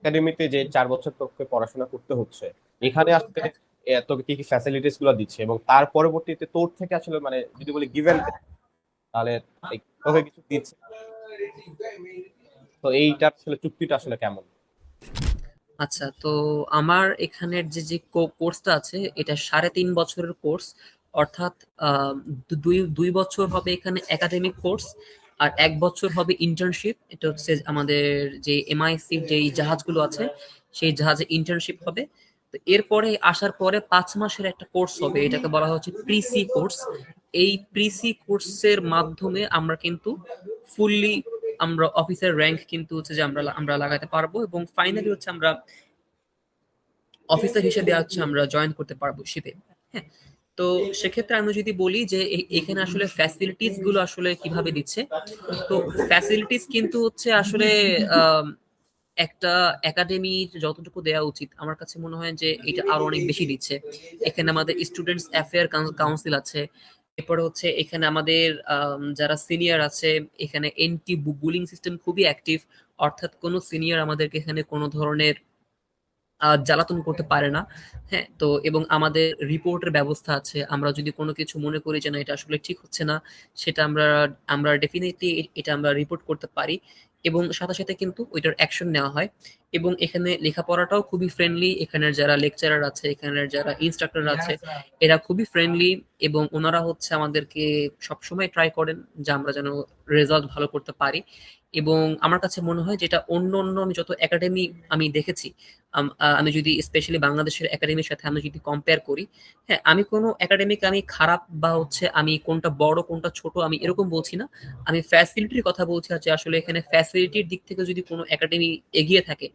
একাডেমিতে যে 4 বছর তোকে পড়াশোনা করতে হচ্ছে, এখানে আসলে তোকে কি কি ফ্যাসিলিটিস গুলো দিচ্ছে, এবং তার পরবর্তীতে তোর থেকে আসলে মানে যদি বলি গিভেন, তাহলে তোকে কিছু দিচ্ছে, তো এইটা আসলে চুক্তিটা আসলে কেমন? আচ্ছা, তো আমার এখানের যে কোর্সটা আছে এটা 3.5 বছরের কোর্স। অর্থাৎ আহ, দুই দুই বছর হবে এখানে একাডেমিক কোর্স, আর 1 বছর হবে ইন্টার্নশিপ। এটা হচ্ছে আমাদের যে এমআইসি যে জাহাজগুলো আছে সেই জাহাজে ইন্টার্নশিপ হবে। তো এরপরে আসার পরে 5 মাসের একটা কোর্স হবে, এটাকে বলা হচ্ছে প্রিসি কোর্স। এই প্রিসি কোর্সের মাধ্যমে আমরা কিন্তু ফুললি আমরা অফিসের র্যাঙ্ক কিন্তু হচ্ছে যে আমরা আমরা লাগাতে পারবো, এবং ফাইনালি হচ্ছে আমরা অফিসার হিসেবে হচ্ছে আমরা জয়েন করতে পারবো শিপে। হ্যাঁ, তো সেক্ষেত্রে আমি যদি বলি যে এখানে আসলে ফ্যাসিলিটিস গুলো আসলে কিভাবে দিচ্ছে, তো ফ্যাসিলিটিস কিন্তু হচ্ছে আসলে আম, একটা একাডেমির যতটুকু দেওয়া উচিত আমার কাছে মনে হয় যে এটা আরো অনেক বেশি দিচ্ছে। এখানে আমাদের স্টুডেন্টস অ্যাফেয়ার কাউন্সিল আছে। এরপরে হচ্ছে এখানে আমাদের যারা সিনিয়র আছে, এখানে এন্টি বুলিং সিস্টেম খুবই অ্যাক্টিভ। অর্থাৎ কোনো সিনিয়র আমাদেরকে এখানে কোনো ধরনের জ্বালাতন করতে পারে না। হ্যাঁ, তো এবং আমাদের রিপোর্টের ব্যবস্থা আছে। আমরা যদি কোনো কিছু মনে করি যে না এটা আসলে ঠিক হচ্ছে না, সেটা আমরা আমরা ডেফিনেটলি এটা আমরা রিপোর্ট করতে পারি, এবং সাথে সাথে কিন্তু ওইটার অ্যাকশন নেওয়া হয়। এবং এখানে লেখাপড়াটাও খুবই ফ্রেন্ডলি। এখানের যারা লেকচারার আছে, এখানের যারা ইনস্ট্রাক্টর আছে, এরা খুবই ফ্রেন্ডলি, এবং ওনারা হচ্ছে আমাদেরকে সবসময় ট্রাই করেন যে আমরা যেন রেজাল্ট ভালো করতে পারি। এবং আমার কাছে মনে হয় যেটা অন্য অন্য আমি যত একাডেমি আমি দেখেছি, আমি যদি স্পেশালি বাংলাদেশের একাডেমির সাথে আমি যদি কম্পেয়ার করি, হ্যাঁ, আমি কোনো একাডেমিক আমি খারাপ বা হচ্ছে আমি কোনটা বড় কোনটা ছোট আমি এরকম বলছি না। আমি ফ্যাসিলিটির কথা বলছি, যে আসলে এখানে ফ্যাসিলিটির দিক থেকে যদি কোনো একাডেমি এগিয়ে থাকে,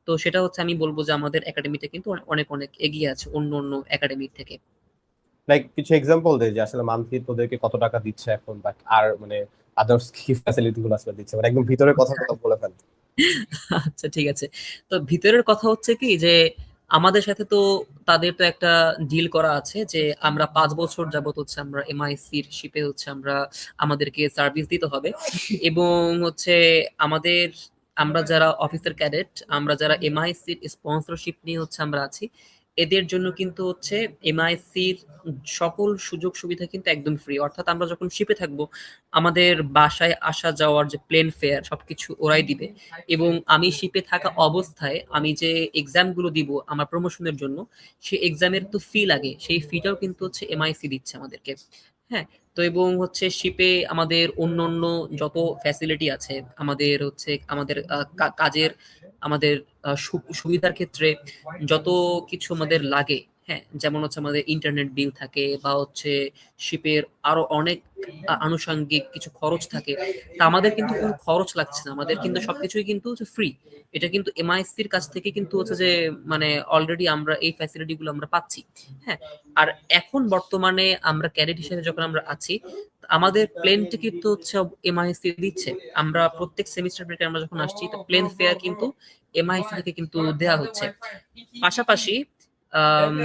তো সেটা হচ্ছে আমি বলবো যে আমাদের একাডেমিটা কিন্তু অনেক অনেক এগিয়ে আছে অন্য অন্য একাডেমির থেকে। লাইক কিছু এক্সাম্পল দে যে আসলে মান্থলি তোদেরকে কত টাকা দিচ্ছে এখন, বা আর মানে আদার্স কি ফ্যাসিলিটি গুলো আসলে দিচ্ছে, মানে একদম ভিতরের কথা আচ্ছা, কথা বলে ফেল। আচ্ছা, ঠিক আছে। তো ভিতরের কথা হচ্ছে কি যে আমাদের সাথে তো তাদের তো একটা ডিল করা আছে যে আমরা 5 বছর যাবত হচ্ছে আমরা এমআইসির শিপে হচ্ছে আমরা আমাদেরকে সার্ভিস দিতে হবে। এবং হচ্ছে আমাদের আমরা যারা অফিসার ক্যাডেট, আমরা যারা এমআইসির স্পন্সরশিপ নিয়ে হচ্ছে আমরা আছি, এদের জন্য কিন্তু হচ্ছে এমআইসির সকল সুযোগ সুবিধা কিন্তু একদম ফ্রি। অর্থাৎ আমরা যখন শিপে থাকবো, আমাদের বাসায় আসা যাওয়ার যে প্লেন ফেয়ার সবকিছু ওরাই দিবে। এবং আমি শিপে থাকা অবস্থায় আমি যে এক্সাম গুলো দিব আমার প্রমোশনের জন্য, সেই এক্সামের তো ফি লাগে, সেই ফিটাও কিন্তু হচ্ছে এমআইসি দিচ্ছে আমাদেরকে। হ্যাঁ, তো এবং হচ্ছে শিপে আমাদের অন্য অন্য যত ফ্যাসিলিটি আছে, আমাদের হচ্ছে আমাদের কাজের আমাদের সুবিধার ক্ষেত্রে যত কিছু আমাদের লাগে, হ্যাঁ, যেমন হচ্ছে আমাদের ইন্টারনেট বিল থাকে, বা হচ্ছে শিপের আরো অনেক আনুষঙ্গিক কিছু খরচ থাকে। তা আমাদের কিন্তু কোনো খরচ লাগছে না, আমাদের কিন্তু সবকিছুই কিন্তু হচ্ছে ফ্রি। এটা কিন্তু এমআইসির কাছ থেকে কিন্তু হচ্ছে যে মানে অলরেডি আমরা এই ফ্যাসিলিটি গুলো আমরা পাচ্ছি। হ্যাঁ, আর এখন বর্তমানে আমরা ক্যাডেট হিসেবে যখন আমরা আছি, আমাদের প্লেন টিকিট তো হচ্ছে এমআইসি দিচ্ছে। আমরা প্রত্যেক সেমিস্টার ব্রেকে আমরা যখন আসছি, তো প্লেন ফেয়ার কিন্তু এমআইসি থেকে কিন্তু দেয়া হচ্ছে। পাশাপাশি আম,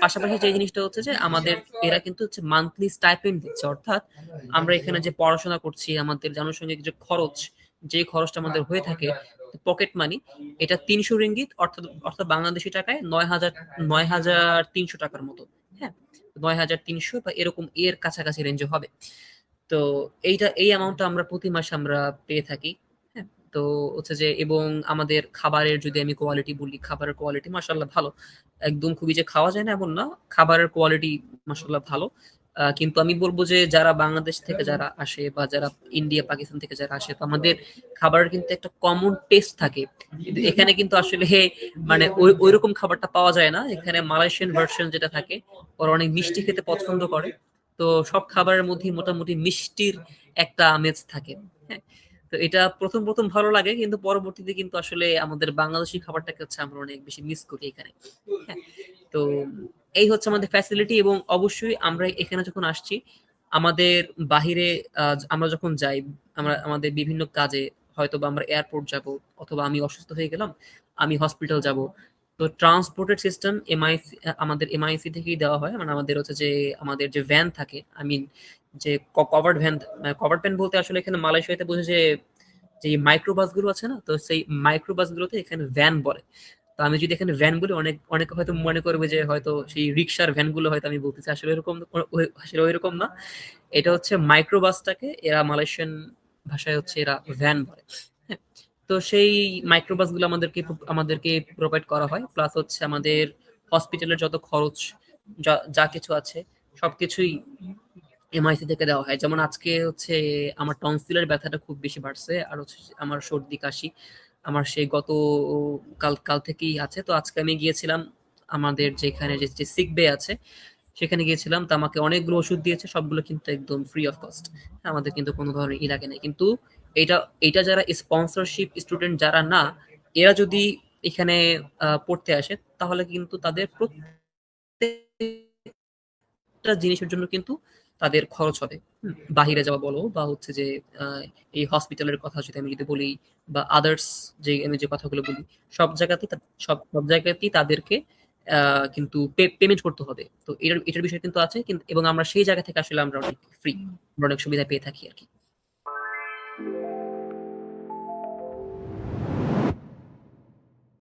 পাশাপাশি যে জিনিসটা হচ্ছে যে আমাদের এরা কিন্তু হচ্ছে মান্থলি স্টাইপেন্ড দিচ্ছে। অর্থাৎ আমরা এখানে যে পড়াশোনা করছি, আমাদের আনুষঙ্গিক যে খরচ, যে খরচটা আমাদের হয়ে থাকে পকেট মানি, এটা 300 রিঙ্গিত, অর্থাৎ অর্থাৎ বাংলাদেশি টাকায় 9,300 টাকার মতো। হ্যাঁ, 9,300 বা এরকম এর কাছাকাছি রেঞ্জে হবে। তো এই অ্যামাউন্টটা আমরা প্রতি মাসে আমরা পেয়ে থাকি। হ্যাঁ, তো হচ্ছে যে এবং আমাদের খাবারের যদি আমি কোয়ালিটি বলি, খাবারের কোয়ালিটি মাশাআল্লাহ ভালো। একদম খুবই যে খাওয়া যায় না এমন না, খাবারের কোয়ালিটি মাশাআল্লাহ ভালো। কিন্তু আমি বলবো যে যারা বাংলাদেশ থেকে যারা আসে বা যারা ইন্ডিয়া পাকিস্তান থেকে যারা আসে, তো আমাদের খাবারের কিন্তু একটা কমন টেস্ট থাকে। কিন্তু এখানে কিন্তু আসলে মানে ওইরকম খাবারটা পাওয়া যায় না। এখানে মালয়েশিয়ান ভার্সন যেটা থাকে, ওরা অনেক মিষ্টি খেতে পছন্দ করে। তো সব খাবারের মধ্যেই মোটামুটি মিষ্টির একটা আমেজ থাকে। হ্যাঁ, তো এটা প্রথম প্রথম ভালো লাগে, কিন্তু পরবর্তীতে কিন্তু আসলে আমাদের বাংলাদেশি খাবারটাকে হচ্ছে আমরা অনেক বেশি মিস করি এখানে। হ্যাঁ, তো এই হচ্ছে আমাদের ফ্যাসিলিটি। এবং অবশ্যই আমরা এখানে যখন আসছি, আমাদের বাহিরে আমরা যখন যাই, আমরা আমাদের বিভিন্ন কাজে, হয়তো বা আমরা এয়ারপোর্ট যাব, অথবা আমি অসুস্থ হয়ে গেলাম, আমি হসপিটাল যাব, তো ট্রান্সপোর্টের সিস্টেম এমআইসি আমাদের এমআইসি থেকেই দেওয়া হয়। মানে আমাদের হচ্ছে যে আমাদের যে ভ্যান থাকে, আই মিন যে কভার্ড ভ্যান। কভার্ড ভ্যান বলতে আসলে এখানে মালয়েশিয়াতে বোঝে যে যে মাইক্রোবাসগুলো আছে না, তো সেই মাইক্রোবাসগুলোতে এখানে ভ্যান বলে। তো আমি যদি এখানে ভ্যান বলি, অনেকে হয়তো মনে করবে যে হয়তো সেই রিক্সার ভ্যানগুলো হয়তো আমি বলতেছি, আসলে এরকম আসলে ওইরকম না। এটা হচ্ছে মাইক্রোবাসটাকে এরা মালয়েশিয়ান ভাষায় হচ্ছে এরা ভ্যান বলে। হ্যাঁ, তো সেই মাইক্রোবাসগুলো আমাদেরকে প্রোভাইড করা হয়, প্লাস হচ্ছে আমাদের হসপিটালের যত খরচ যা যা কিছু আছে সবকিছুই এমআইসি থেকে দেওয়া হয়। যেমন আজকে হচ্ছে আমার টনসিলের ব্যথাটা খুব বেশি বাড়ছে, আর হচ্ছে আমার সর্দি কাশি আমার সেই গত কাল কাল থেকেই আছে। তো আজকে আমি গিয়েছিলাম আমাদের যেখানে যে সিক বে আছে সেখানে গিয়েছিলাম, তো আমাকে অনেকগুলো ওষুধ দিয়েছে, সবগুলো কিন্তু একদম ফ্রি অফ কস্ট। আমাদের কিন্তু কোনো ধরনের লাগে নাই। কিন্তু এটা এটা যারা স্পন্সরশিপ স্টুডেন্ট যারা না, এরা যদি এখানে পড়তে আসে তাহলে কিন্তু তাদের প্রত্যেকটা জিনিসের জন্য কিন্তু তাদের খরচ হবে। বাহিরে যাওয়া বলো বা হচ্ছে যে এই হসপিটালের কথা যদি বলি, বা আদার্স যে আমি যে কথাগুলো বলি, সব জায়গাতেই তাদেরকে কিন্তু পেমেন্ট করতে হবে। তো এটার বিষয় কিন্তু আছে, কিন্তু এবং আমরা সেই জায়গা থেকে আসলে আমরা অনেক ফ্রি, অনেক সুবিধা পেয়ে থাকি আরকি।